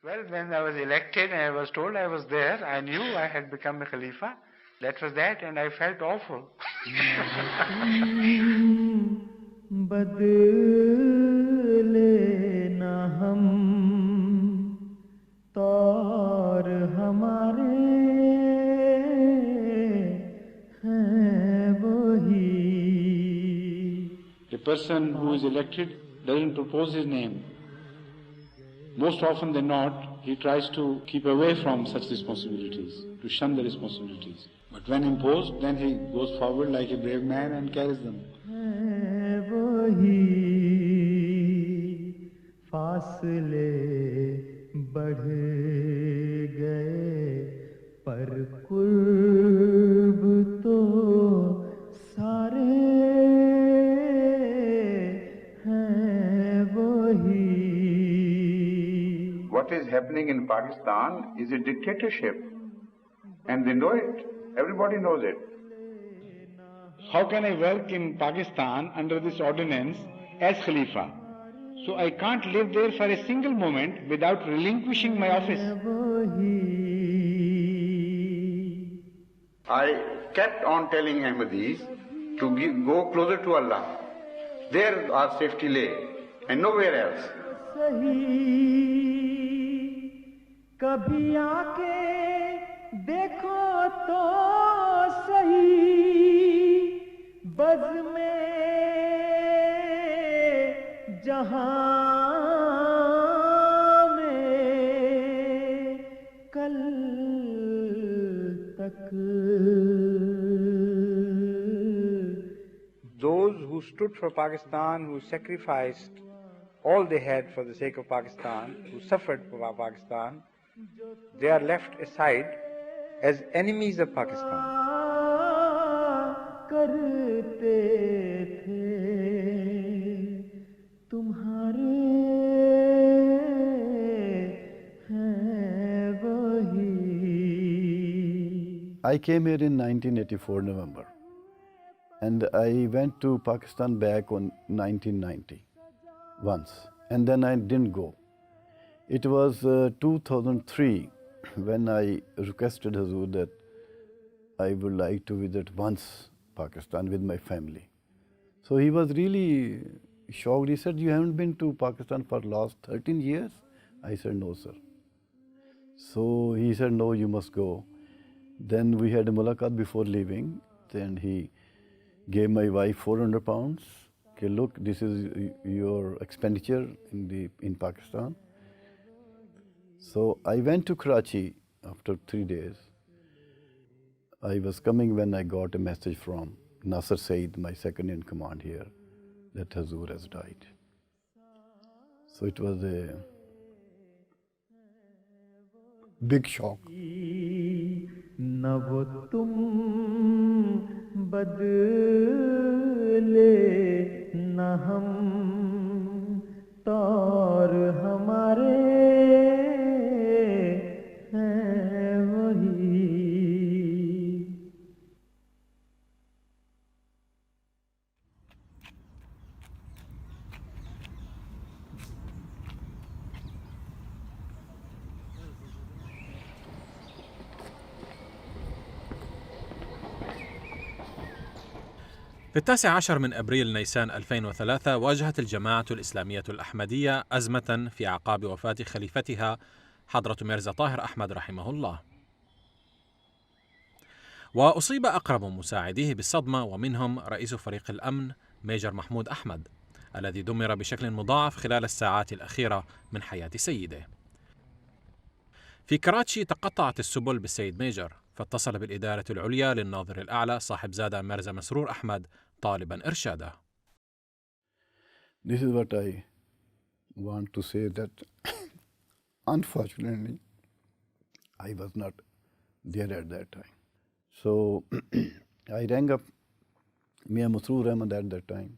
Well, when I was elected and I was told I was there, I knew I had become a Khalifa. That was that, and I felt awful. The person who is elected doesn't propose his name. Most often than not, he tries to keep away from such responsibilities, to shun the responsibilities. But when imposed, then he goes forward like a brave man and carries them. What is happening in Pakistan is a dictatorship, and they know it. Everybody knows it. How can I work in Pakistan under this ordinance as Khalifa? So I can't live there for a single moment without relinquishing my office. I kept on telling Ahmadis to go closer to Allah. There our safety lay, and nowhere else. कभी आके देखो तो सही buzz में जहां में कल तक. Those who stood for Pakistan, who sacrificed all they had for the sake of Pakistan, who suffered for Pakistan, they are left aside as enemies of Pakistan. I came here in 1984 November, and I went to Pakistan back on 1990 once, and then I didn't go. It was 2003 when I requested Hazur that I would like to visit once Pakistan with my family. So he was really shocked. He said, "You haven't been to Pakistan for last 13 years?" I said, "No, sir." So he said, "No, you must go." Then we had a mulaqat before leaving. Then he gave my wife 400 pounds. Okay, look, this is your expenditure in Pakistan. So I went to Karachi after 3 days. I was coming when I got a message from Nasser Said, my second in command here, that Hazur has died. So it was a big shock. في 19 من أبريل نيسان 2003 واجهت الجماعة الإسلامية الأحمدية أزمة في أعقاب وفاة خليفتها حضرة ميرزا طاهر أحمد رحمه الله، وأصيب أقرب مساعديه بالصدمة، ومنهم رئيس فريق الأمن ميجر محمود أحمد الذي دمر بشكل مضاعف خلال الساعات الأخيرة من حياة سيده. في كراتشي تقطعت السبل بالسيد ميجر، فاتصل بالإدارة العليا للناظر الأعلى صاحب زادة ميرزا مسرور أحمد طالبا إرشاده. This is what I want to say, that unfortunately I was not there at that time. So I rang up Mian Masroor Ahmad at that time,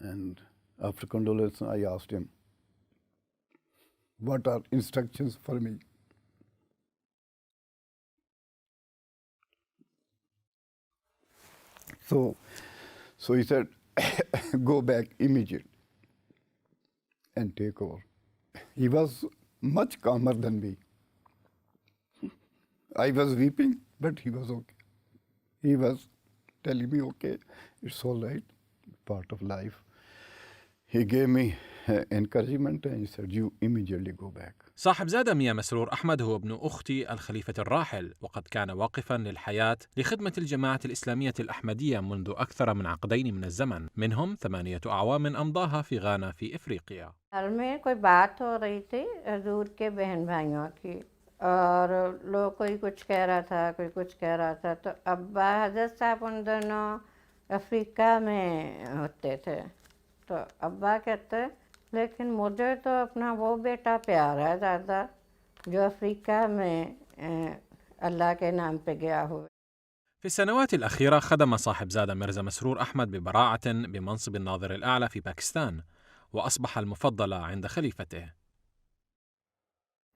and after condolence I asked him, what are instructions for me? So he said, go back immediately and take over. He was much calmer than me. I was weeping, but he was okay. He was telling me, okay, it's all right, part of life. He gave me encouragement and he said, you immediately go back. صاحب زادة ميا مسرور أحمد هو ابن أختي الخليفة الراحل، وقد كان واقفا للحياة لخدمة الجماعة الإسلامية الأحمدية منذ أكثر من عقدين من الزمن، منهم 8 أعوام أمضاها في غانا في إفريقيا. घर में कोई बात हो रही थी हजूर के बहन भाइयों की, और लोग कोई कुछ कह रहा था, कोई कुछ कह रहा था, तो अब्बा हजरत साहब उन दोनों अफ्रीका में होते थे। तो अब्बा कहते लेकिन मुझे तो अपना वो बेटा प्यार है ज़्यादा जो अफ्रीका में अल्लाह के नाम पे गया हुआ। في السنوات الأخيرة خدم صاحب زادة مرزا مسرور أحمد ببراعة بمنصب الناظر الأعلى في باكستان، وأصبح المفضل عند خليفته.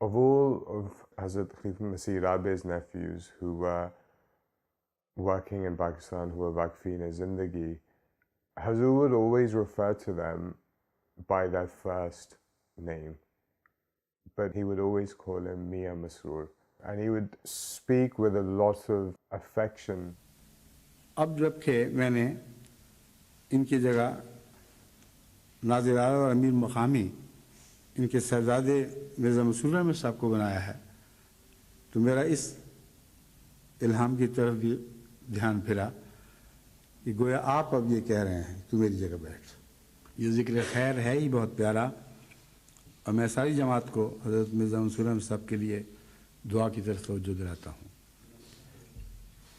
Of all of Hazrat Khalifa Masih Rabi's nephews who were working in Pakistan, who were Waqfin Zindagi, Hazur would always refer to them by their first name, but he would always call him Mia Masroor, and he would speak with a lot of affection. अब जबकि मैंने इनकी जगह नाज़िर-ए-आला और अमीर मकामी इनके शहजादे मिर्ज़ा मसरूर अहमद साहब को बनाया है, तो मेरा इस इल्हाम की तरफ भी ध्यान फिरा कि गोया आप अब ये कह रहे हैं तू मेरी जगह बैठ। ये ज़िक्र खैर है ही बहुत प्यारा, और मैं सारी जमात को हज़रत मिर्ज़ा मसरूर अहमद साहब के लिए दुआ की तरफ तवज्जो दिलाता हूँ।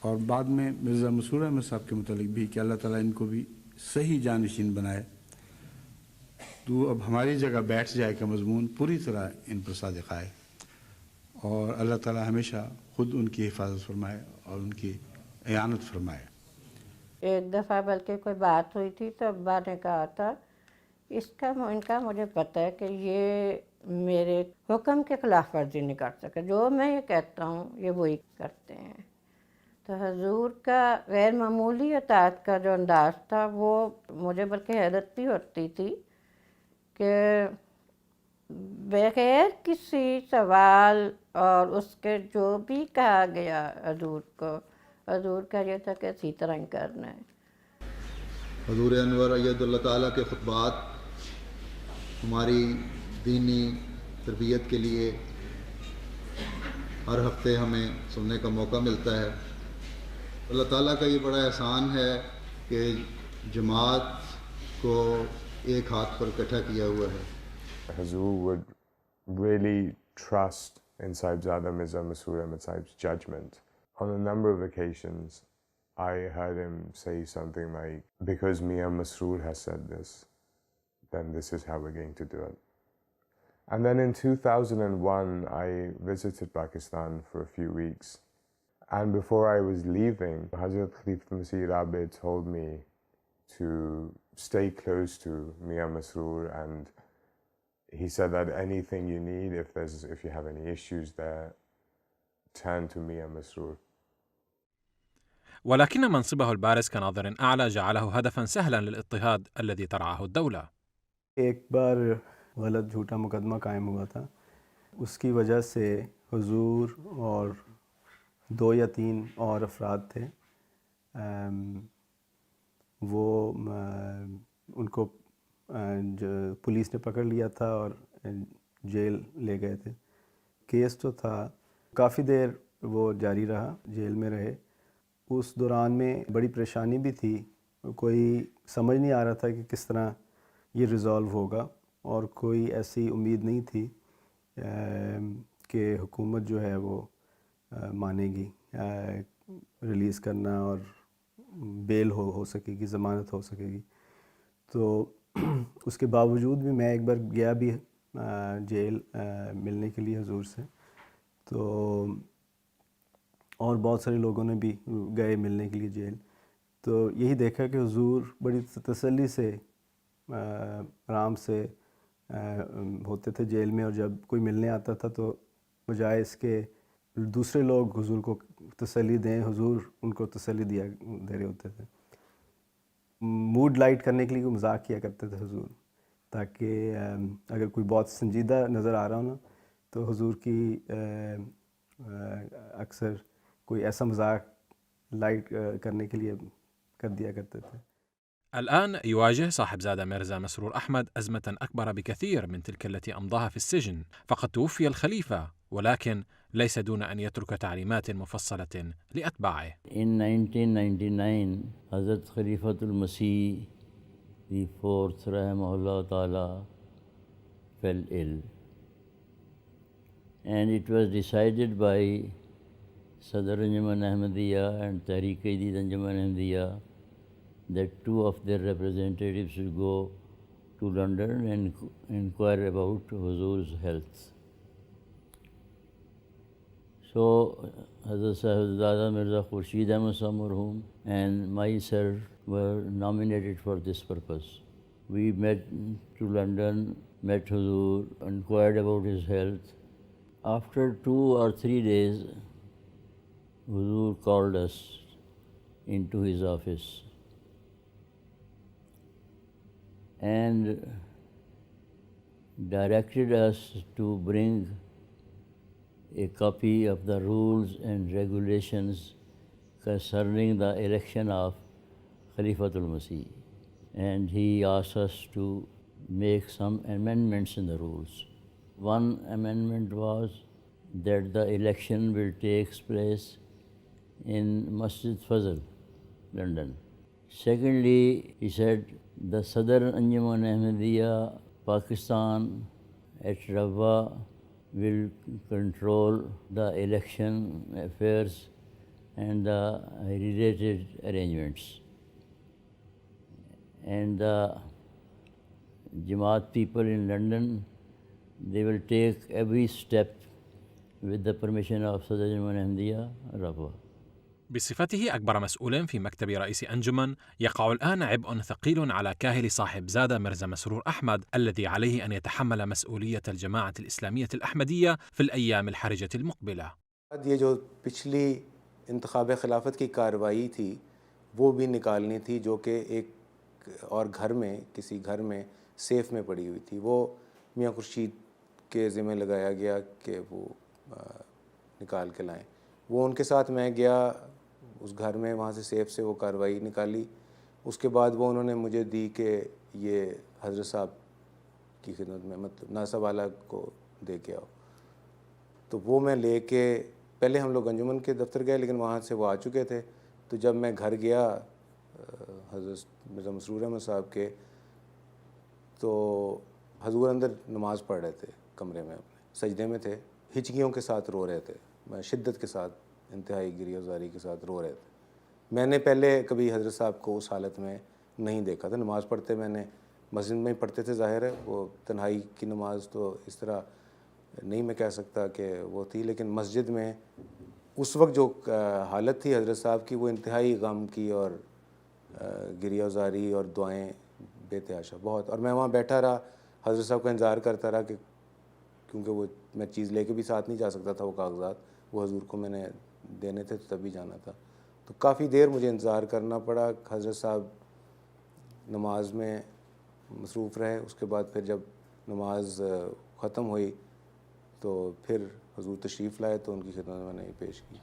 और बाद में मिर्ज़ा मसरूर अहमद साहब के मुतालिक भी कि अल्लाह ताला इनको भी सही जानशीन बनाए, तू अब हमारी जगह बैठ जाए का मजमून पूरी तरह इन पर सादिक़ आए, और अल्लाह ताला हमेशा ख़ुद उनकी हिफाजत फरमाए और उनकी इयानत फरमाए। एक दफ़ा बल्कि कोई बात हुई थी तो अब्बा ने कहा था इनका मुझे पता है कि ये मेरे हुक्म के खिलाफ वर्जी नहीं कर सके, जो मैं ये कहता हूँ ये वही करते हैं। तो हजूर का गैर मामूली अताअत का जो अंदाज़ था वो मुझे बल्कि हैरत भी होती थी कि बगैर किसी सवाल और उसके जो भी कहा गया हजूर का ये था कि इसी तरह ही करना है। हजूर अनवर अय्यदुल्लाह ताला के खुतबात हमारी दीनी तरबियत के लिए हर हफ्ते हमें सुनने का मौका मिलता है। अल्लाह ताला का ये बड़ा एहसान है कि जमात को एक हाथ पर इकट्ठा किया हुआ है। Hazur would really trust in Sahibzada Mirza Masroor Ahmad Sahib's judgment. On a number of occasions, I heard him say something like, because Mia Masroor has said this, then this is how we're going to do it. And then in 2001, I visited Pakistan for a few weeks. And before I was leaving, Hazrat Khalifa Masih Rabi told me to stay close to Mia Masroor, and he said that anything you need, if you have any issues there, turn to Mia Masroor. ولكن منصبه البارز كناظر أعلى جعله هدفا سهلا للاضطهاد الذي ترعاه الدولة. एक बार गलत झूठा मुकदमा कायम हुआ था, उसकी वजह से हुजूर और 2 या 3 और अफराद थे, वो उनको पुलिस ने पकड़ लिया था और जेल ले गए थे। केस तो था, काफ़ी देर वो जारी रहा, जेल में रहे। उस दौरान में बड़ी परेशानी भी थी, कोई समझ नहीं आ रहा था कि किस तरह ये रिज़ॉल्व होगा, और कोई ऐसी उम्मीद नहीं थी कि हुकूमत जो है वो मानेगी रिलीज़ करना और बेल हो सकेगी, ज़मानत हो सकेगी। तो उसके बावजूद भी मैं एक बार गया भी जेल मिलने के लिए हुजूर से, तो और बहुत सारे लोगों ने भी गए मिलने के लिए जेल। तो यही देखा कि हुजूर बड़ी तसल्ली से आराम से होते थे जेल में, और जब कोई मिलने आता था तो बजाय इसके दूसरे लोग हुजूर को तसल्ली दें, हुजूर उनको तसल्ली दे रहे होते थे। मूड लाइट करने के लिए मजाक किया करते थे हुजूर, ताकि अगर कोई बहुत संजीदा नज़र आ रहा हो ना, तो हुजूर की अक्सर कोई ऐसा मजाक लाइट करने के लिए कर दिया करते थे. الآن يواجه صاحب زادة ميرزا مسرور أحمد أزمة أكبر بكثير من تلك التي أمضاها في السجن، فقد توفي الخليفة ولكن ليس دون أن يترك تعليمات مفصلة لأتباعه. In 1999, Hazrat Khalifatul Masih the fourth Rahimahullah Ta'ala fell ill, and it was decided by Sadr Al-Ahmadiya and Tariq-e-Jadid Al-Ahmadiya that two of their representatives will go to London and inquire about Huzur's health. So Hazrat Sahibzada Mirza Khurshid Ahmad Marhum and myself were nominated for this purpose. We met to London, met Huzur, inquired about his health. After 2 or 3 days, Huzur called us into his office and directed us to bring a copy of the rules and regulations concerning the election of Khalifatul Masih. And he asked us to make some amendments in the rules. One amendment was that the election will take place in Masjid Fazl, London. Secondly, he said the Sadr Anjuman Ahmadiyya, Pakistan at Rabwa will control the election affairs and the related arrangements. And the Jamaat people in London, they will take every step with the permission of Sadr Anjuman Ahmadiyya, Rabwa. بصفته أكبر مسؤول في مكتب رئيس أنجمن، يقع الآن عبء ثقيل على كاهل صاحب زادة ميرزا مسرور أحمد، الذي عليه أن يتحمل مسؤولية الجماعة الإسلامية الأحمدية في الأيام الحرجة المقبلة. ये जो पिछली इंतखाब खिलाफत की कार्रवाई थी वो भी निकालनी थी, जो कि एक और घर में, किसी घर में सेफ में पड़ी हुई थी. वो मियाँ खुर्शीद के ज़िम्मे लगाया गया कि वो निकाल के लाएं. वो उनके साथ मैं गया उस घर में, वहाँ से सेफ से वो कार्रवाई निकाली. उसके बाद वो उन्होंने मुझे दी कि ये हज़रत साहब की खिदमत में, मतलब नासा वाला को दे के आओ. तो वो मैं लेके, पहले हम लोग अंजुमन के दफ्तर गए लेकिन वहाँ से वो आ चुके थे. तो जब मैं घर गया हज़रत मिर्ज़ा मसरूर अहमद साहब के, तो हजूर अंदर नमाज़ पढ़ रहे थे कमरे में, अपने सजदे में थे, हिचकियों के साथ रो रहे थे, शिद्दत के साथ, इंतहाई गिरियाज़ारी के साथ रो रहे थे. मैंने पहले कभी हज़रत साहब को उस हालत में नहीं देखा था. नमाज़ पढ़ते मैंने मस्जिद में ही पढ़ते थे, ज़ाहिर है वो तन्हाई की नमाज़ तो इस तरह नहीं मैं कह सकता कि वो थी, लेकिन मस्जिद में उस वक्त जो हालत थी हज़रत साहब की, वो इंतहाई गम की और गिरियाज़ारी और दुआएं बेतहाशा बहुत. और मैं वहाँ बैठा रहा, हज़रत साहब का इंतज़ार करता रहा कि, क्योंकि वो मैं चीज़ लेके भी साथ नहीं जा सकता था, वो कागज़ात वो हजूर को मैंने देने थे तो तभी जाना था. तो काफ़ी देर मुझे इंतज़ार करना पड़ा. हज़रत साहब नमाज में मसरूफ़ रहे. उसके बाद फिर जब नमाज ख़त्म हुई तो फिर हजूर तशरीफ़ लाए तो उनकी खिदमत में मैंने पेश की.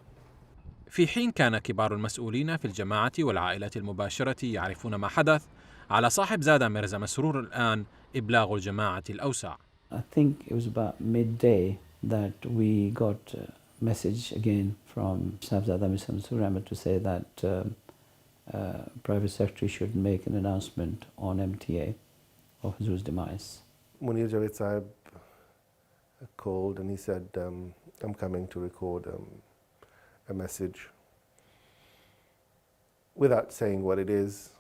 في حين كان كبار المسؤولين في الجماعة والعائلات المباشرة يعرفون ما حدث، على صاحب زادة ميرزا مسرور الآن إبلاغ الجماعة الأوسع. I think it was about midday that we got a message again from Sahibzada Mirza Masroor Ahmad to say that Private Secretary should make an announcement on MTA of Huzur's demise. Munir Javed Sahib called and he said, I'm coming to record a message. Without saying what it is,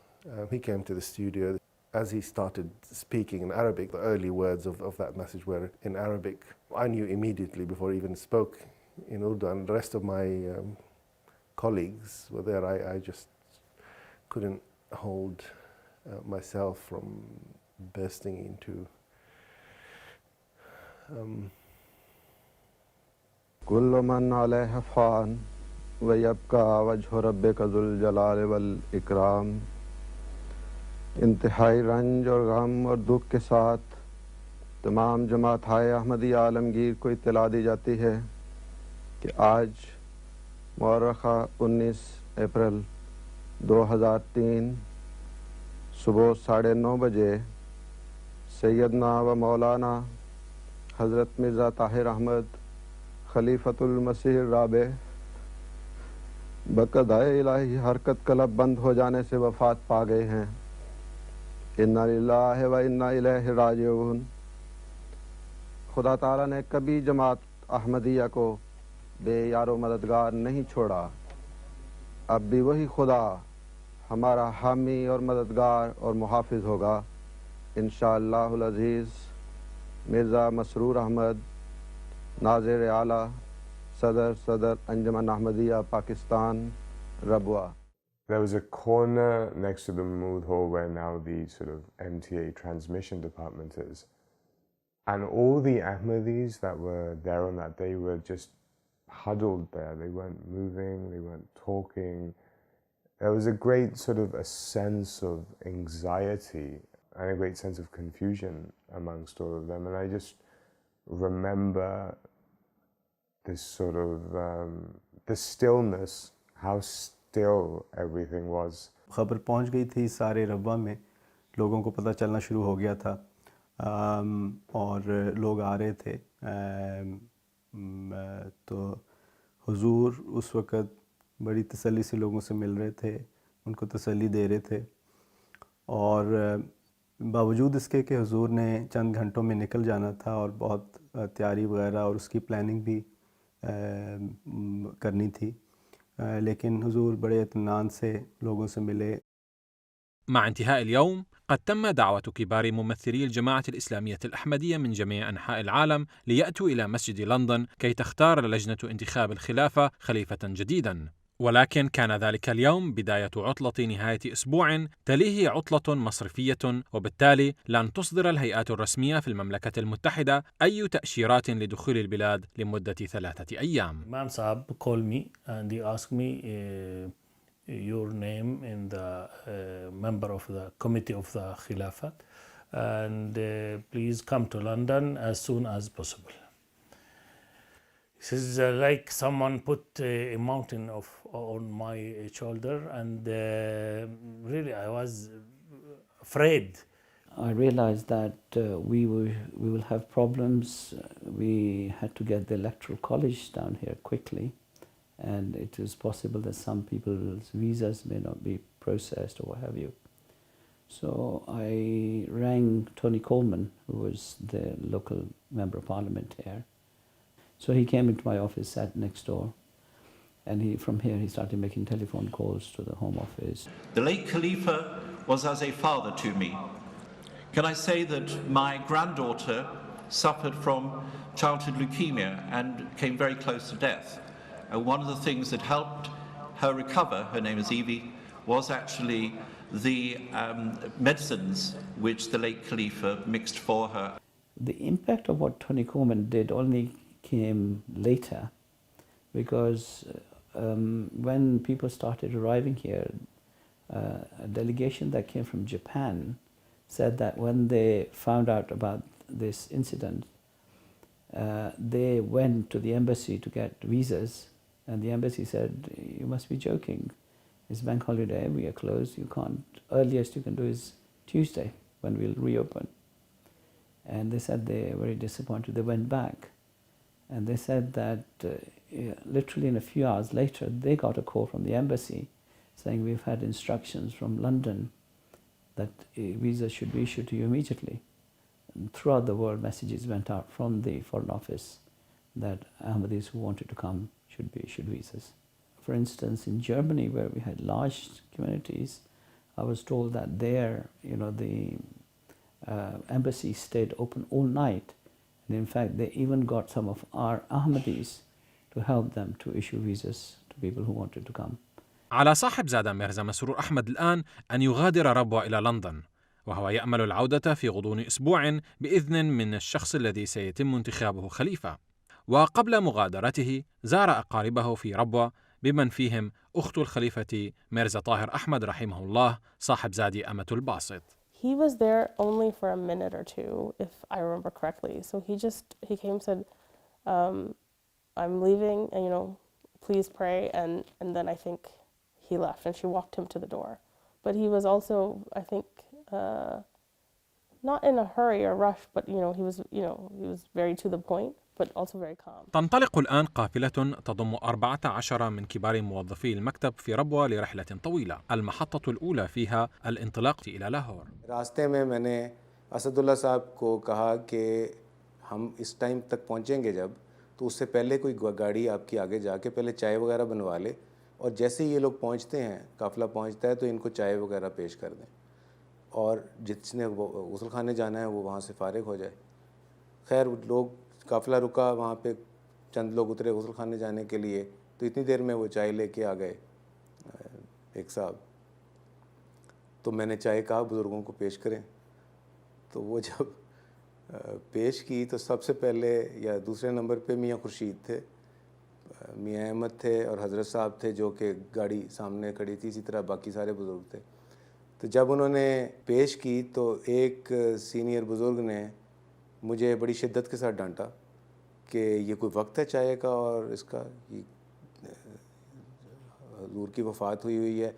he came to the studio. As he started speaking in Arabic, the early words of that message were in Arabic. I knew immediately before he even spoke in Urdu, and the rest of my colleagues were there. I just couldn't hold myself from bursting into كل من عليها فان ويبقى وجه ربك ذو الجلال والإكرام. इंतहाई रंज और गम और दुख के साथ तमाम जमात हाय अहमदिया आलमगीर को इत्तला दी जाती है कि आज मौरखा 19 अप्रैल 2003 सुबह 9:30 बजे सैयदना व मौलाना हज़रत मिर्ज़ा ताहिर अहमद खलीफतुल मसीह राबे बक़दाए इलाही हरकत कलब बंद हो जाने से वफ़ात पा गए हैं। इन्ना लिल्लाहि व इन्ना इलैहि राजिऊन। खुदा ताला ने कभी जमात अहमदिया को बेयारो मददगार नहीं छोड़ा। अब भी वही खुदा हमारा हामी और मददगार और मुहाफ़िज़ होगा इंशाअल्लाहुल अज़ीज़। मिर्ज़ा مسرور अहमद नाज़िर आला सदर अंजुमन Ahmadiyya Pakistan रबवा। There was a corner next to the Mahmood Hall where now the sort of MTA transmission department is. And all the Ahmadis that were there on that day were just huddled there. They weren't moving, they weren't talking. There was a great sort of a sense of anxiety and a great sense of confusion amongst all of them. And I just remember this sort of, the stillness, how still everything was. खबर पहुंच गई थी सारे रब्बा में, लोगों को पता चलना शुरू हो गया था और लोग आ रहे थे। तो हुजूर उस वक़्त बड़ी तसल्ली से लोगों से मिल रहे थे, उनको तसल्ली दे रहे थे और बावजूद इसके कि हुजूर ने चंद घंटों में निकल जाना था और बहुत तैयारी वगैरह और उसकी प्लानिंग भी करनी थी, लेकिन हुजूर बड़े इत्मीनान से लोगों से मिले। مع انتهاء اليوم قد تم دعوة كبار ممثلي الجماعة الإسلامية الأحمدية من جميع أنحاء العالم ليأتوا إلى مسجد لندن كي تختار لجنة انتخاب الخلافة خليفة جديدا. ولكن كان ذلك اليوم بداية عطلة نهاية أسبوع تليه عطلة مصرفية، وبالتالي لن تصدر الهيئات الرسمية في المملكة المتحدة أي تأشيرات لدخول البلاد لمدة 3 أيام. Imam Saab called me and he asked me your name in the member of the committee of the Khilafat and please come to London as soon as possible. This is like someone put a mountain on my shoulder and really I was afraid. I realized that we will have problems. We had to get the electoral college down here quickly, and it is possible that some people's visas may not be processed or what have you. So I rang Tony Coleman, who was the local member of parliament here. So he came into my office, sat next door, and from here he started making telephone calls to the Home Office. The late Khalifa was as a father to me. Can I say that my granddaughter suffered from childhood leukemia and came very close to death? And one of the things that helped her recover, her name is Evie, was actually the medicines which the late Khalifa mixed for her. The impact of what Tony Coleman did only came later, because when people started arriving here, a delegation that came from Japan said that when they found out about this incident, they went to the embassy to get visas, and the embassy said, "You must be joking. It's bank holiday, we are closed, you can't, earliest you can do is Tuesday when we'll reopen." And they said they were very disappointed. They went back and they said that literally in a few hours later they got a call from the embassy saying, "We've had instructions from London that a visa should be issued to you immediately." And throughout the world messages went out from the Foreign Office that Ahmadis who wanted to come should be issued visas. For instance, in Germany, where we had large communities, I was told that there, the embassy stayed open all night. And in fact, they even got some of our Ahmadis to help them to issue visas to people who wanted to come. على صاحب زادة ميرزا مسرور أحمد الآن أن يغادر ربوة إلى لندن، وهو يأمل العودة في غضون أسبوع بإذن من الشخص الذي سيتم انتخابه خليفة. وقبل مغادرته زار أقاربه في ربوة بمن فيهم أخت الخليفة ميرزا طاهر أحمد رحمه الله صاحب زادي أمة الباسط. He was there only for a minute or two, if I remember correctly. So he came and said, I'm leaving, and please pray, and then I think he left, and she walked him to the door. But he was also, I think, not in a hurry or rush, but he was very to the point, but also very calm. تنطلق الآن قافلة تضم 14 من كبار موظفي المكتب في ربوة لرحلة طويلة. المحطة الأولى فيها الانطلاق إلى لاهور. रास्ते में मैंने असदुल्ला साहब को कहा कि हम इस time तक पहुंचेंगे जब, तो उससे पहले कोई गाड़ी आपकी आगे जाके पहले चाय वगैरह बनवा ले, और जैसे ही ये लोग पहुंचते हैं, काफ़िला पहुंचता है, तो इनको चाय वगैरह पेश कर दें, और जिसने गुस्ल खाने जाना है वो वहाँ से फारिग हो जाए। खैर लोग, काफ़िला रुका, वहाँ पे चंद लोग उतरे गुस्ल खाने जाने के लिए, तो इतनी देर में वो चाय लेके आ गए एक साहब। तो मैंने चाय कहा बुज़ुर्गों को पेश करें, तो वो जब पेश की तो सबसे पहले या दूसरे नंबर पे मियाँ खुर्शीद थे, मियाँ अहमद थे और हज़रत साहब थे जो कि गाड़ी सामने खड़ी थी, इसी तरह बाकी सारे बुज़ुर्ग थे। तो जब उन्होंने पेश की तो एक सीनियर बुज़ुर्ग ने मुझे बड़ी शिद्दत के साथ डांटा कि ये कोई वक्त है चाय का, और इसका हुज़ूर की वफ़ात हुई है,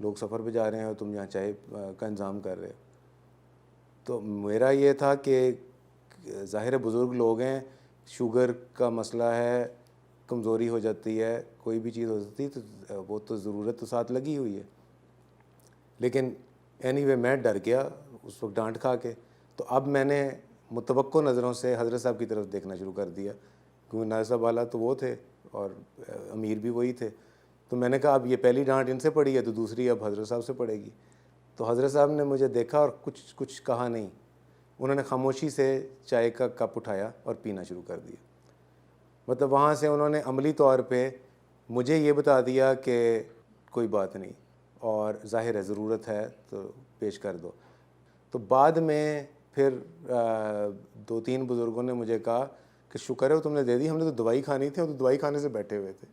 लोग सफ़र पे जा रहे हैं और तुम यहाँ चाय का इंतज़ाम कर रहे हो। तो मेरा ये था कि ज़ाहिर बुज़ुर्ग लोग हैं, शुगर का मसला है, कमज़ोरी हो जाती है, कोई भी चीज़ हो जाती है, तो वो तो ज़रूरत तो साथ लगी हुई है। लेकिन एनीवे मैं डर गया उस वक्त डांट खा के। तो अब मैंने मुतवक्को नज़रों से हज़रत साहब की तरफ देखना शुरू कर दिया, क्योंकि नायब साहब वाला तो वो थे और अमीर भी वही थे। तो मैंने कहा अब ये पहली डांट इनसे पड़ी है तो दूसरी अब हज़रत साहब से पड़ेगी। तो हज़रत साहब ने मुझे देखा और कुछ कहा नहीं, उन्होंने खामोशी से चाय का कप उठाया और पीना शुरू कर दिया। मतलब वहाँ से उन्होंने अमली तौर पे मुझे ये बता दिया कि कोई बात नहीं, और ज़ाहिर है ज़रूरत है तो पेश कर दो। तो बाद में फिर 2-3 बुज़ुर्गों ने मुझे कहा कि शुक्र है तुमने दे दी, हमने तो दवाई खानी थी, हम तो दवाई खाने से बैठे हुए थे।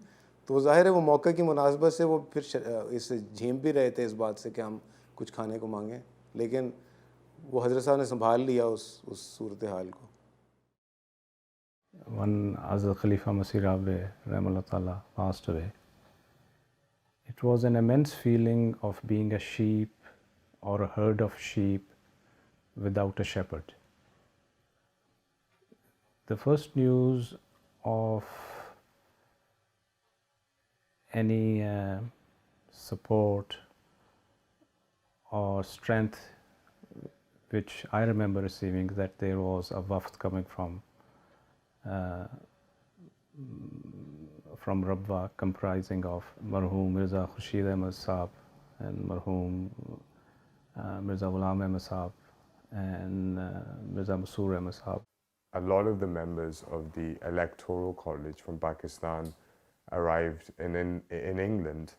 तो वो ज़ाहिर है वो मौके की मुनासबत से वो फिर इससे झीम भी रहे थे इस बात से कि हम कुछ खाने को मांगें, लेकिन वो हज़रत साहब ने संभाल लिया उस सूरत हाल को। When Hazrat Khalifa Masih Rahimahullah Ta'ala passed away, it was an immense feeling of being a sheep or a herd of sheep without a shepherd. The first news of any support or strength which I remember receiving, that there was a waft coming from Rabwa, comprising of Marhoom Mirza Khurshid Ahmad Saab and Marhoom Mirza Ghulam Ahmad Saab and Mirza Masrur Ahmad Saab. A lot of the members of the Electoral College from Pakistan arrived in England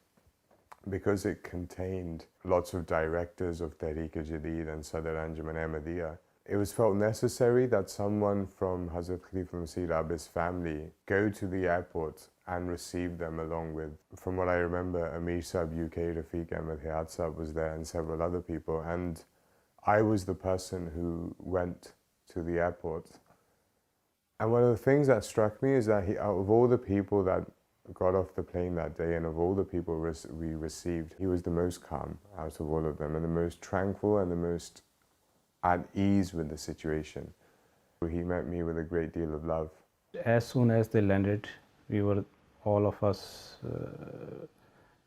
because it contained lots of directors of Tehreek-e-Jadid and Sadr Anjuman Ahmadiyya. It was felt necessary that someone from Hazrat Khalifa Masih Rabi's family go to the airport and receive them, along with, from what I remember, Amir Sahib UK, Rafiq Ahmed Hayat Sahib was there and several other people, and I was the person who went to the airport. And one of the things that struck me is that out of all the people that got off the plane that day and of all the people we received, he was the most calm out of all of them and the most tranquil and the most at ease with the situation. He met me with a great deal of love. As soon as they landed, we were, all of us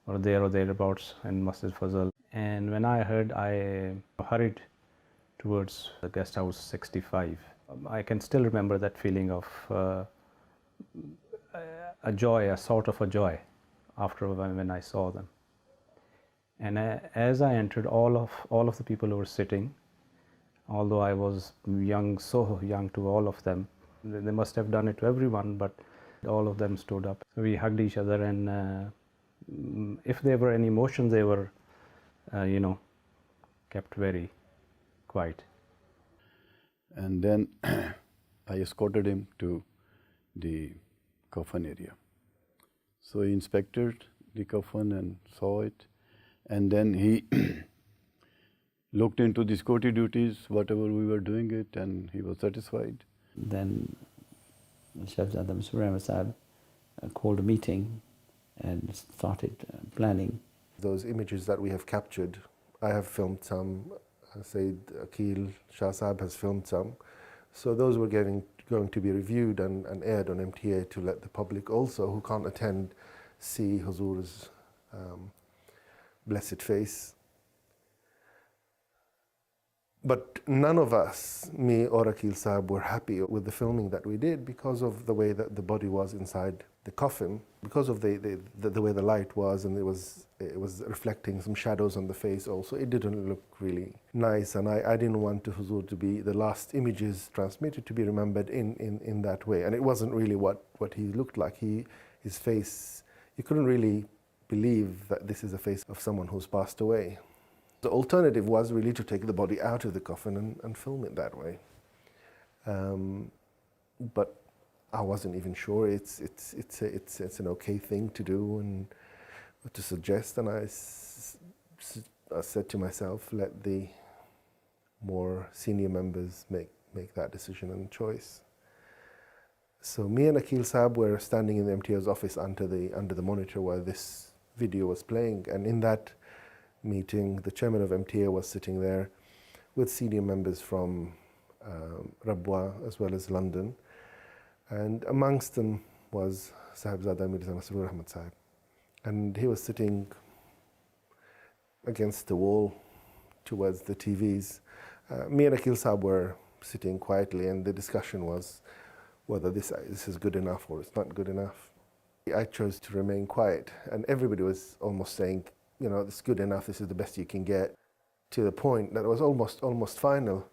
were there or thereabouts in Masjid Fazal. And when I heard, I hurried towards the guest house 65. I can still remember that feeling of a joy, a sort of a joy after when I saw them. And as I entered, all of the people who were sitting, although I was young, so young to all of them, they must have done it to everyone, but all of them stood up. We hugged each other, and if there were any emotions, they were, kept very quiet. And then I escorted him to the coffin area. So he inspected the coffin and saw it, and then he looked into the security duties, whatever we were doing it, and he was satisfied. Then Shahzada Masrur Ahmad Sahib called a meeting and started planning. Those images that we have captured, I have filmed some, Sayyid Akil Shah Sahib has filmed some. So those were going to be reviewed and aired on MTA to let the public also, who can't attend, see Huzur's blessed face. But none of us, me or Akil Sahib, were happy with the filming that we did because of the way that the body was inside the coffin, because of the way the light was, and it was reflecting some shadows on the face also. It didn't look really nice, and I didn't want Huzur to be the last images transmitted to be remembered in that way. And it wasn't really what he looked like. His face, you couldn't really believe that this is a face of someone who's passed away. The alternative was really to take the body out of the coffin and film it that way. But I wasn't even sure it's an okay thing to do and to suggest, and I said to myself, let the more senior members make that decision and choice. So me and Akil Sahib were standing in the MTA's office under the monitor while this video was playing, and in that meeting, the chairman of MTA was sitting there with senior members from Rabwa as well as London, and amongst them was Sahibzada Mirza Masrur Ahmad Sahib, and he was sitting against the wall towards the TVs. Me and Akil Sahib were sitting quietly, and the discussion was whether this is good enough or it's not good enough. I chose to remain quiet, and everybody was almost saying, you know, this is good enough, this is the best you can get, to the point that it was almost final.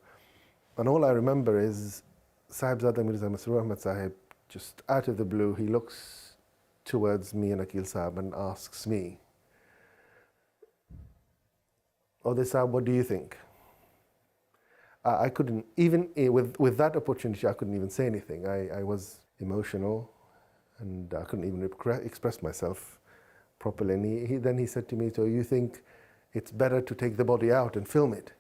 And all I remember is Sahibzada Mirza Masrur Ahmad Sahib, just out of the blue, he looks towards me and Akil Sahib and asks me, "Ode Sahib, what do you think?" I couldn't, even with that opportunity, I couldn't even say anything. I was emotional, and I couldn't even express myself properly. And then he said to me, "So you think it's better to take the body out and film it?"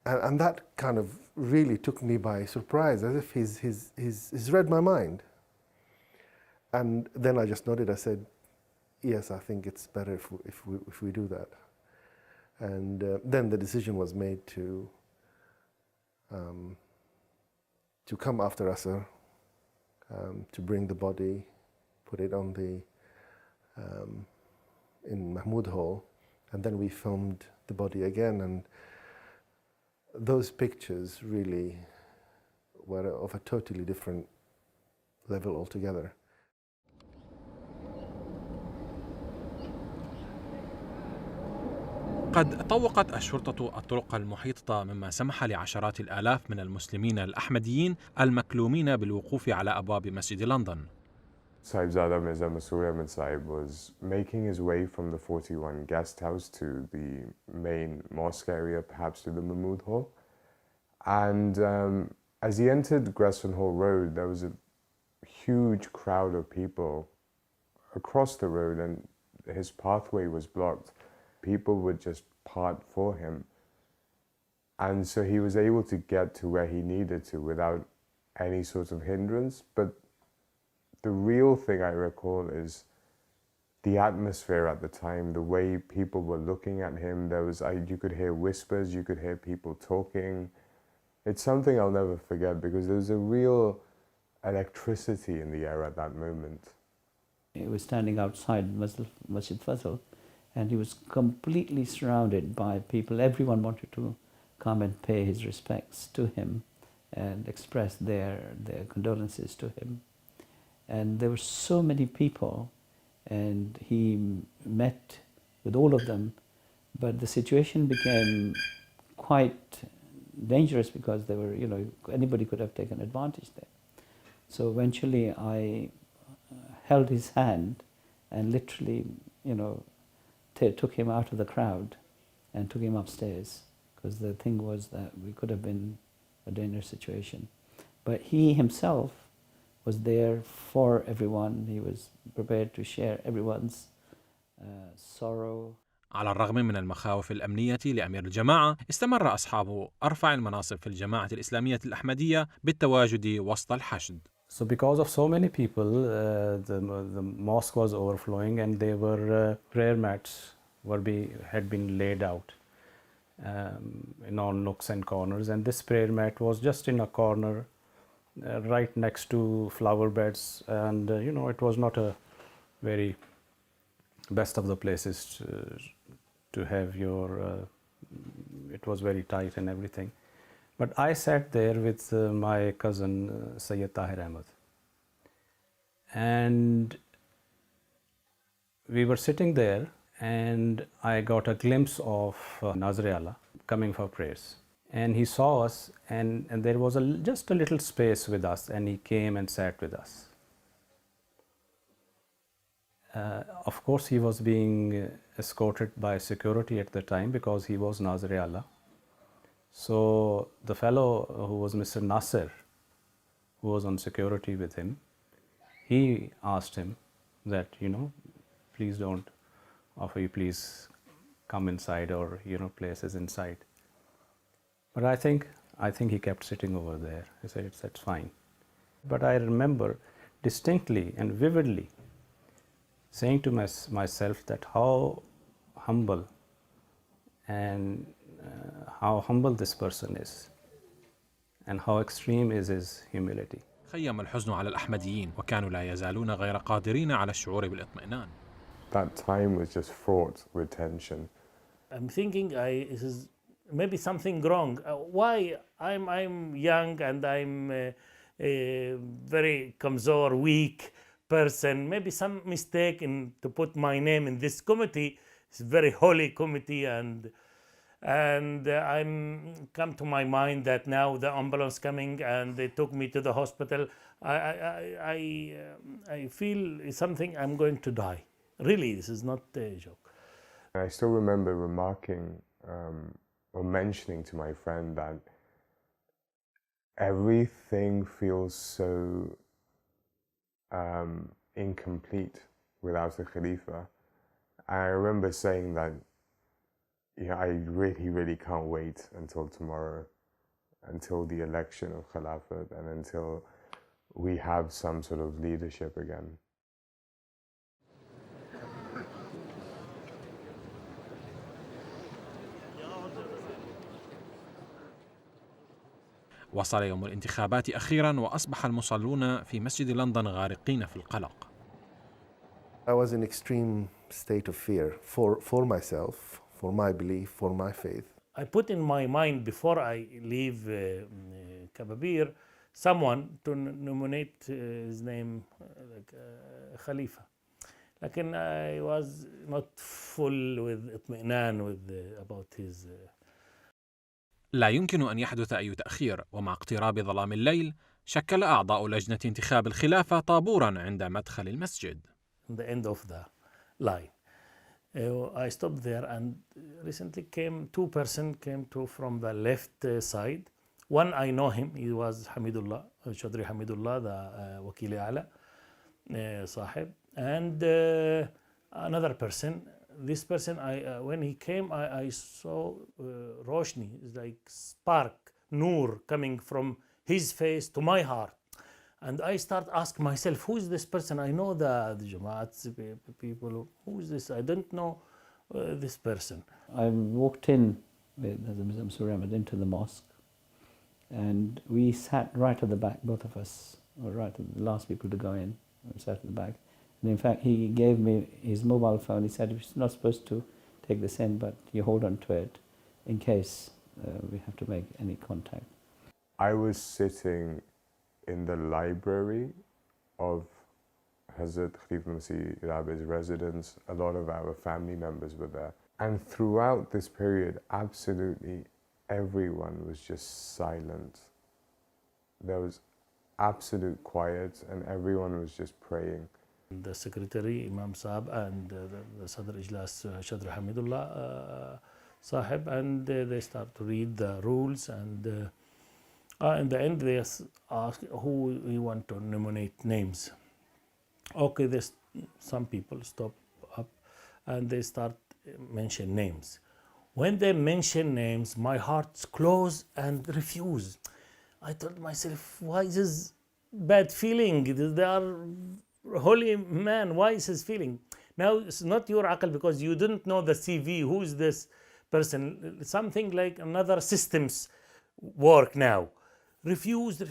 And that kind of really took me by surprise, as if he's read my mind. And then I just nodded. I said, "Yes, I think it's better if we do that." And then the decision was made to come after Asr, to bring the body, put it on in Mahmud Hall, and then we filmed the body again. And those pictures really were of a totally different level altogether. قد طوقت الشرطة الطرق المحيطة، مما سمح لعشرات الآلاف من المسلمين الأحمديين المكلومين بالوقوف على أبواب مسجد لندن. Sahibzada Mirza Masrur Ahmad Sahib was making his way from the 41 guest house to the main mosque area, perhaps to the Mahmud Hall. And as he entered Gresham Hall Road, there was a huge crowd of people across the road, and his pathway was blocked. People would just part for him. And so he was able to get to where he needed to without any sort of hindrance. But the real thing I recall is the atmosphere at the time, the way people were looking at him. You could hear whispers, you could hear people talking. It's something I'll never forget, because there was a real electricity in the air at that moment. He was standing outside Masjid Fazl, and he was completely surrounded by people. Everyone wanted to come and pay his respects to him and express their condolences to him. And there were so many people, and he met with all of them, but the situation became quite dangerous because they were, anybody could have taken advantage there. So eventually I held his hand and literally, took him out of the crowd and took him upstairs, because the thing was that we could have been a dangerous situation. But he himself was there for everyone. He was prepared to share everyone's sorrow. على الرغم من المخاوف الأمنية لأمير الجماعة، استمر أصحاب أرفع المناصب في الجماعة الإسلامية الأحمدية بالتواجد وسط الحشد. So because of so many people, the mosque was overflowing, and there were prayer mats had been laid out in all nooks and corners, and this prayer mat was just in a corner right next to flower beds, and it was not a very best of the places to have your it was very tight and everything. But I sat there with my cousin Sayyid Tahir Ahmad, and we were sitting there, and I got a glimpse of Nصره coming for prayers, and he saw us, and there was just a little space with us, and he came and sat with us. Of course, he was being escorted by security at the time because he was Nصره. So the fellow who was Mr. Nasser, who was on security with him, he asked him that, please don't, offer you please come inside, or places inside. But I think he kept sitting over there. He said, that's fine. But I remember distinctly and vividly saying to myself that how humble this person is, and how extreme is his humility. خيم الحزن على الأحمديين، وكانوا لا يزالون غير قادرين على الشعور بالاطمئنان. That time was just fraught with tension. I'm thinking this is maybe something wrong. Why I'm young and I'm a very kamzor, weak person. Maybe some mistake to put my name in this committee. It's a very holy committee, and I'm come to my mind that now the ambulance coming and they took me to the hospital. I feel something I'm going to die. Really, this is not a joke. I still remember remarking or mentioning to my friend that everything feels so incomplete without the Khalifa. I remember saying that, I really can't wait until tomorrow, until the election of Khilafat, and until we have some sort of leadership again. وصل يوم الانتخابات أخيراً، وأصبح المصلون في مسجد لندن غارقين في القلق. I was in extreme state of fear for myself, for my belief, for my faith. I put in my mind before I leave Kababir someone to nominate his name Khalifa. لكن I was not full with اطمئنان about his. لا يمكن أن يحدث أي تأخير، ومع اقتراب ظلام الليل شكل أعضاء لجنة انتخاب الخلافة طابوراً عند مدخل المسجد. The end of the line. I stopped there, and recently two persons came from the left side. One, I know him, he was Hamidullah, Chaudhry Hamidullah, the Wakil A'la, Sahib. And another person, this person, when he came, I saw Roshni, like spark, Noor, coming from his face to my heart. And I start asking myself, who is this person? I know the Jamaat people. Who is this? I don't know this person. I walked in with مسرور into the mosque, and we sat right at the back, both of us, or right at the last people to go in. We sat at the back. And in fact, he gave me his mobile phone. He said, you're not supposed to take this in, but you hold on to it in case we have to make any contact. I was sitting in the library of Hazrat Khalifa Masih Rabi's residence. A lot of our family members were there. And throughout this period, absolutely everyone was just silent. There was absolute quiet, and everyone was just praying. The secretary, Imam Saab, and the Sadr Ijlas, Chaudhry Hamidullah Sahib, and they start to read the rules, and in the end they ask who we want to nominate names. Okay, some people stop up and they start mention names. When they mention names, my heart's close and refuse. I told myself, why is this bad feeling? They are holy man, why is this feeling? Now, it's not your aql because you didn't know the CV, who is this person? Something like another systems work now. Refuse.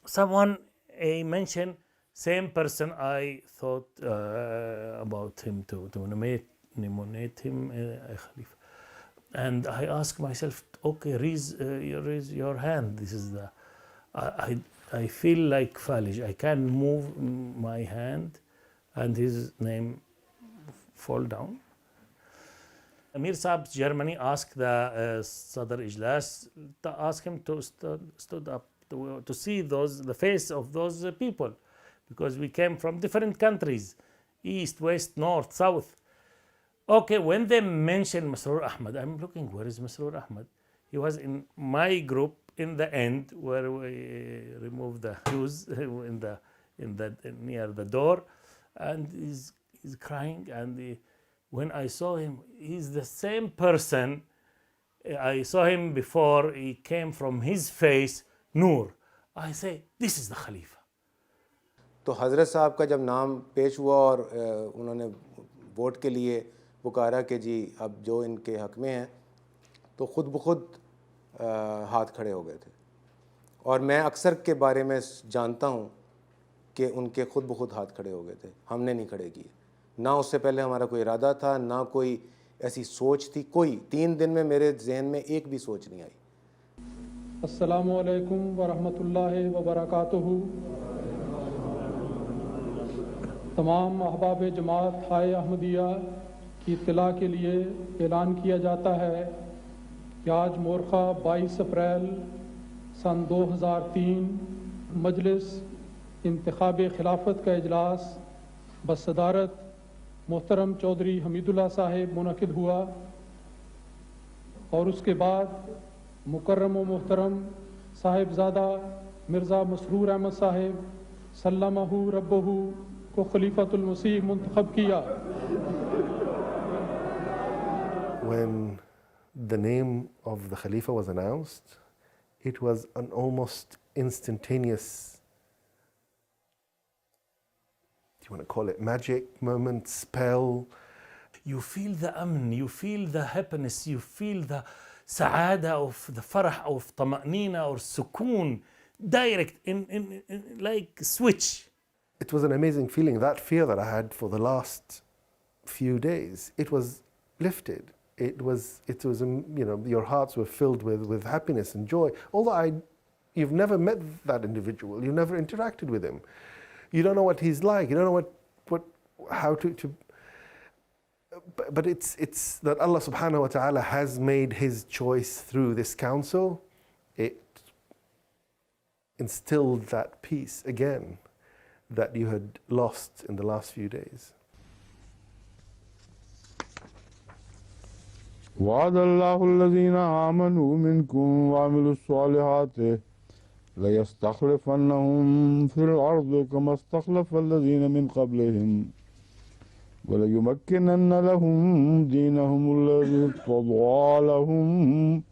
Someone mentioned, same person, I thought about him to nominate him a Khalifa. And I asked myself, okay, raise your hand. This is the, I feel like Falij. I can move my hand and his name fall down. Amir Saab, Germany, asked the Sadr Ijlas to ask him to stood up to see the face of those people, because we came from different countries, east, west, north, south. Okay, when they mentioned مسرور Ahmad, I'm looking, where is مسرور Ahmad? He was in my group in the end where we removed the shoes near the door, and he's crying. And when I saw him, he's the same person I saw him before. He came from his face, Noor. I say, this is the Khalifa. तो हज़रत साहब का जब नाम पेश हुआ और उन्होंने वोट के लिए पुकारा कि जी अब जो इनके हक़ में हैं, तो ख़ुद ब खुद हाथ खड़े हो गए थे. और मैं अक्सर के बारे में जानता हूँ कि उनके ख़ुद ब खुद हाथ खड़े हो गए थे, हमने नहीं खड़े किए. ना उससे पहले हमारा कोई इरादा था, ना कोई ऐसी सोच थी. कोई 3 दिन में मेरे जहन में एक भी सोच नहीं आई. अस्सलामु अलैकुम व रहमतुल्लाहि व बरकातुहू. तमाम अहबाब जमात हाय अहमदिया की इत्तला के लिए ऐलान किया जाता है कि आज मोरखा 22 अप्रैल सन 2003 मजलिस इंतखाब खिलाफत का इजलास बसदारत मोहतरम चौधरी हमीदुल्लाह साहिब मुनक़िद हुआ. और उसके बाद मुकर्रम व मोहतरम साहिबजादा मिर्ज़ा मसरूर अहमद साहिब सल्लमहु रब्बहु को खलीफतुल मसीह मुंतखब किया. When the name of the Khalifa was announced, it was an almost instantaneous, do you want to call it magic moment, spell? You feel the amn, you feel the happiness, you feel the sa'ada of the farah of tama'nina or sukoon, direct in like switch. It was an amazing feeling. That fear that I had for the last few days, it was lifted. It was you know, your hearts were filled with happiness and joy. Although you've never met that individual, you never interacted with him. You don't know what he's like. You don't know how to. But it's that Allah subhanahu wa ta'ala has made his choice through this council. It instilled that peace again that you had lost in the last few days. وعد الله الذين آمنوا منكم وعملوا الصالحات ليستخلفنهم في الأرض كما استخلف الذين من قبلهم وليمكنن لهم دينهم الذي ارتضى لهم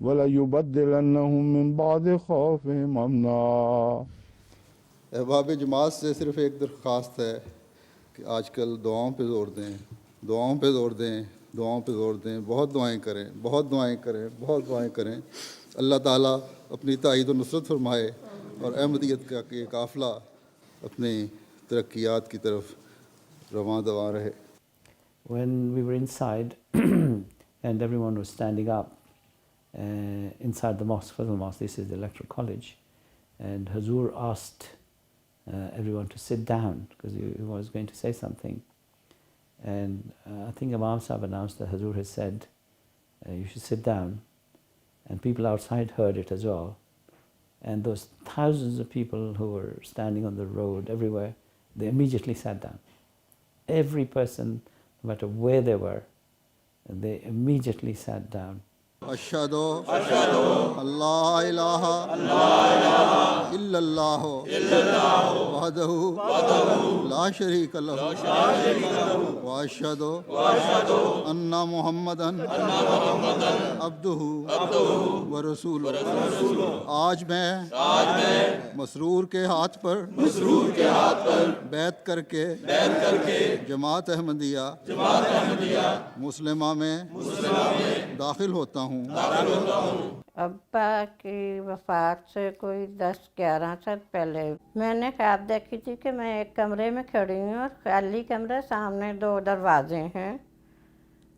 وليبدلنهم من بعد خوفهم أمنا. अहबाब जमात से सिर्फ एक दरख्वास्त है कि आजकल दुआओं पे ज़ोर दें, दुआओं पे ज़ोर दें, दुआओं पे ज़ोर दें. बहुत दुआएं करें, बहुत दुआएं करें, बहुत दुआएं करें. अल्लाह ताला अपनी ताईद और नुसरत फरमाए और अहमदियत का ये काफ़िला अपनी तरक्कियात की तरफ रवां दवा रहे. When we were inside and everyone was standing up inside the mosque, Fazl Mosque, this is the electoral college, and Hazur asked everyone to sit down because he was going to say something. And I think Imam Sahib announced that Hazur had said, you should sit down. And people outside heard it as well. And those thousands of people who were standing on the road everywhere, they immediately sat down. Every person, no matter where they were, they immediately sat down. Ashhadu Allah ilaha illallah वहदहु ला शरीक लहु व अशहदु अन्ना Muhammadan अब्दुहु व रसूलुहु। आज मैं مسرور کے ہاتھ پر بیعت کرके जमात अहमदिया मुस्लिमा में दाखिल होता हूँ। अब्बा की वफ़ात से कोई 10-11 साल पहले मैंने ख्वाब देखी थी कि मैं एक कमरे में खड़ी हूँ और खाली कमरे, सामने 2 दरवाजे हैं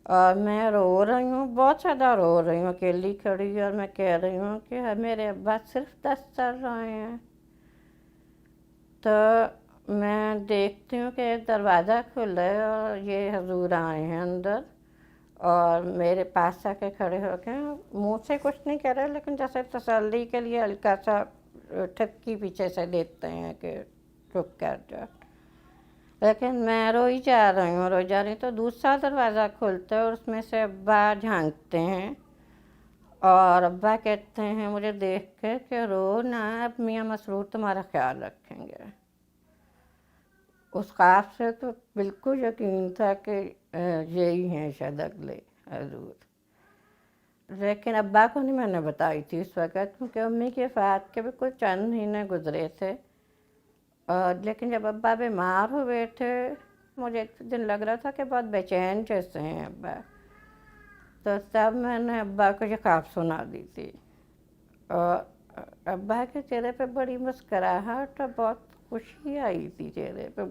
और मैं रो रही हूँ, बहुत ज़्यादा रो रही हूँ, अकेली खड़ी और मैं कह रही हूँ कि मेरे अब्बा सिर्फ 10 साल रहे हैं। तो मैं देखती हूँ कि एक दरवाज़ा खुला है और ये हजूर आए हैं अंदर और मेरे पास आके खड़े होके मुँह से कुछ नहीं कह रहे, लेकिन जैसे तसल्ली के लिए हल्का सा ठपकी पीछे से देते हैं कि चुप कर जा। लेकिन मैं रोई जा रही हूँ तो दूसरा दरवाज़ा खुलता है और उसमें से अब्बा झांकते हैं और अब्बा कहते हैं मुझे देख के कि रो ना, अब मियाँ मसरूर तुम्हारा ख्याल रखेंगे। उस ख्वाब से तो बिल्कुल यकीन था कि यही हैं शायद अगले हजूर। लेकिन अब्बा को नहीं मैंने बताई थी इस वक्त, क्योंकि अम्मी की वफ़ात के भी कुछ चंद महीने गुजरे थे। और लेकिन जब अब्बा बीमार हुए थे मुझे एक दिन लग रहा था कि बहुत बेचैन जैसे हैं अब्बा, तो तब मैंने अब्बा को ये ख्वाब सुना दी थी और अब्बा के चेहरे पे बड़ी मुस्कुराहट और बहुत खुशी आई थी चेहरे पे।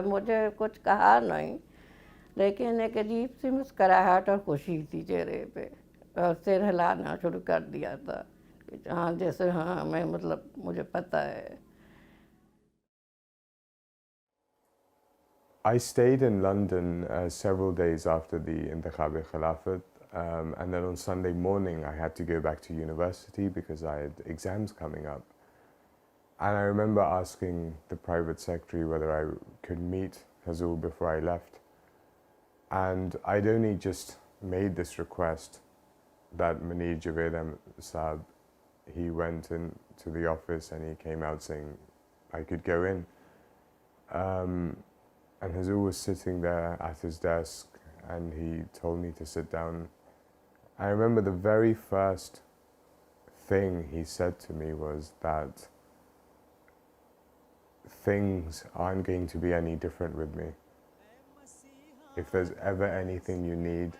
मुझे कुछ कहा नहीं, लेकिन एक अजीब सी मुस्कुराहट और खुशी थी चेहरे पे और सिर हिलाना शुरू कर दिया था कि हाँ, जैसे हाँ मैं मतलब मुझे पता है। I stayed in London several days after the Intikhab Khilafat, and then on Sunday morning I had to go back to university because I had exams coming up. And I remember asking the private secretary whether I could meet Hazur before I left. And I'd only just made this request that Munir Javed Saab, he went into the office and he came out saying I could go in. And Hazur was sitting there at his desk and he told me to sit down. I remember the very first thing he said to me was that things aren't going to be any different with me. If there's ever anything you need,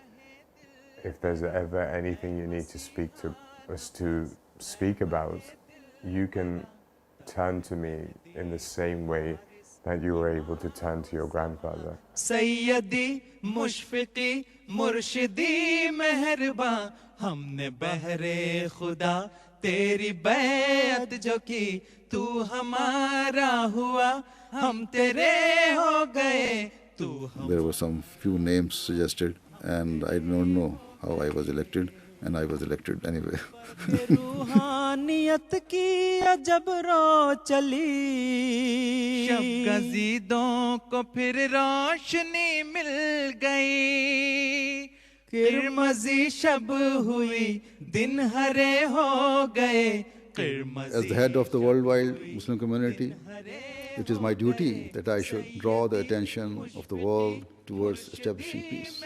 if there's ever anything you need to speak to us to speak about, you can turn to me in the same way that you were able to turn to your grandfather. Sayyidi mushfiqi murshidi meherba humne behre khuda teri bayat jo ki tu hamara hua hum tere ho gaye tu hum. There were some few names suggested and I don't know how I was elected, and I was elected anyway. रूहानियत की अजब रो चली, शब गजीदों को फिर रोशनी मिल गई, किरमजी शब हुई दिन हरे हो गए. As the head of the worldwide Muslim community, it is my duty that I should draw the attention of the world towards establishing peace.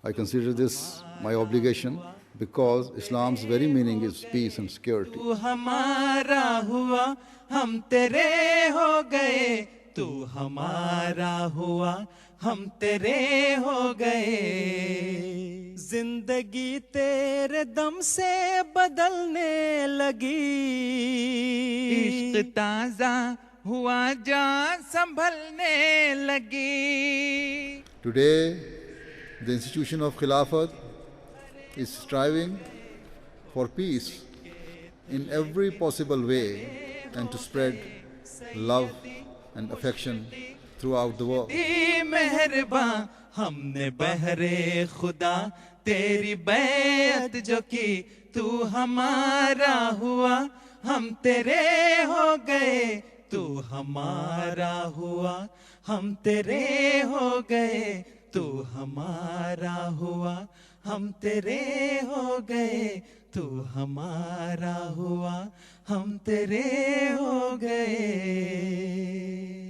I consider this my obligation because Islam's very meaning is peace and security. तू हमारा हुआ हम तेरे हो गए, तू हमारा हुआ हम तेरे हो गए. जिंदगी तेरे दम से बदलने लगी, इश्क ताज़ा हुआ जान संभलने लगी. Today, the institution of Khilafat is striving for peace in every possible way and to spread love and affection throughout the world. मेहरबान हमने बहरे खुदा तेरी बैत जो की, तू हमारा हुआ हम तेरे हो गए, तू हमारा हुआ हम तेरे हो गए, तू हमारा हुआ हम तेरे हो गए, तू हमारा हुआ हम तेरे हो गए।